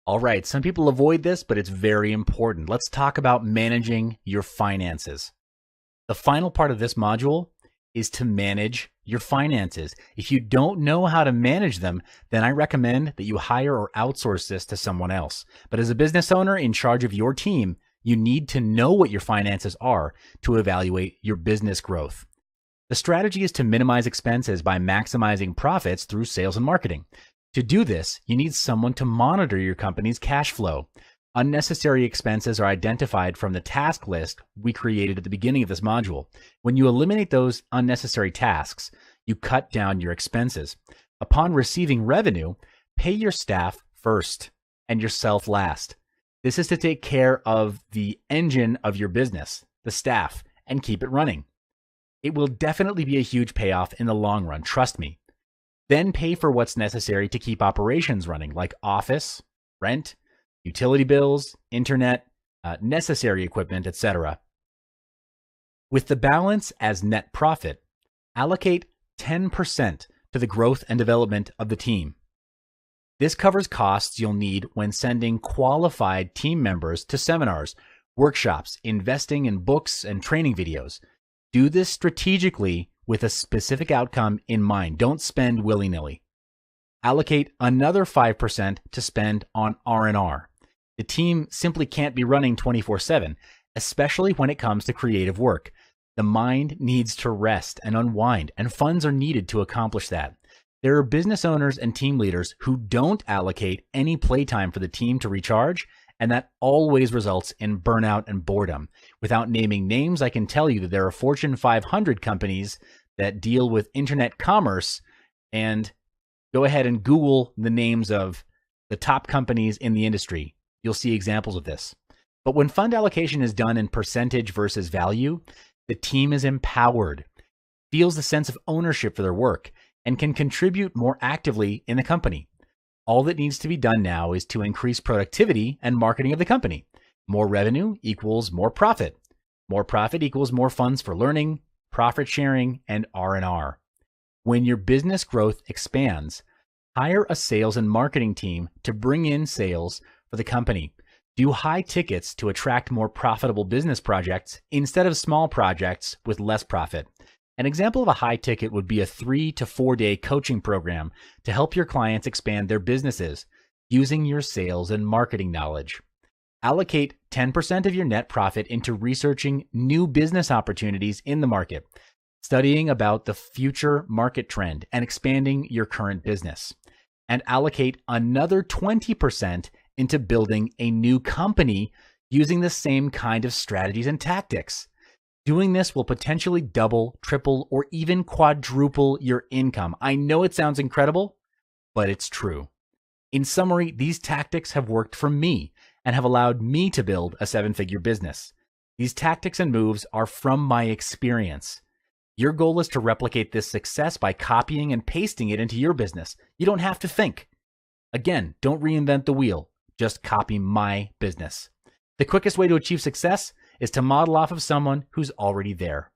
All right, some people avoid this, but it's very important. Let's talk about managing your finances. The final part of this module is to manage your finances. If you don't know how to manage them, then I recommend that you hire or outsource this to someone else. But as a business owner in charge of your team, you need to know what your finances are to evaluate your business growth. The strategy is to minimize expenses by maximizing profits through sales and marketing. To do this, you need someone to monitor your company's cash flow. Unnecessary expenses are identified from the task list we created at the beginning of this module. When you eliminate those unnecessary tasks, you cut down your expenses. Upon receiving revenue, pay your staff first and yourself last. This is to take care of the engine of your business, the staff, and keep it running. It will definitely be a huge payoff in the long run, trust me. Then pay for what's necessary to keep operations running, like office, rent, utility bills, internet, necessary equipment, etc. With the balance as net profit, allocate 10% to the growth and development of the team. This covers costs you'll need when sending qualified team members to seminars, workshops, investing in books and training videos. Do this strategically with a specific outcome in mind. Don't spend willy-nilly. Allocate another 5% to spend on R&R. The team simply can't be running 24/7, especially when it comes to creative work. The mind needs to rest and unwind, and funds are needed to accomplish that. There are business owners and team leaders who don't allocate any playtime for the team to recharge, and that always results in burnout and boredom. Without naming names, I can tell you that there are Fortune 500 companies that deal with internet commerce, and go ahead and Google the names of the top companies in the industry. You'll see examples of this. But when fund allocation is done in percentage versus value, the team is empowered, feels the sense of ownership for their work, and can contribute more actively in the company. All that needs to be done now is to increase productivity and marketing of the company. More revenue equals more profit. More profit equals more funds for learning, profit sharing, and R&R. When your business growth expands, hire a sales and marketing team to bring in sales for the company. Do high tickets to attract more profitable business projects instead of small projects with less profit. An example of a high ticket would be a 3 to 4 day coaching program to help your clients expand their businesses using your sales and marketing knowledge. Allocate 10% of your net profit into researching new business opportunities in the market, studying about the future market trend, and expanding your current business. And allocate another 20% into building a new company using the same kind of strategies and tactics. Doing this will potentially double, triple, or even quadruple your income. I know it sounds incredible, but it's true. In summary, these tactics have worked for me and have allowed me to build a 7-figure business. These tactics and moves are from my experience. Your goal is to replicate this success by copying and pasting it into your business. You don't have to think. Again, don't reinvent the wheel. Just copy my business. The quickest way to achieve success is to model off of someone who's already there.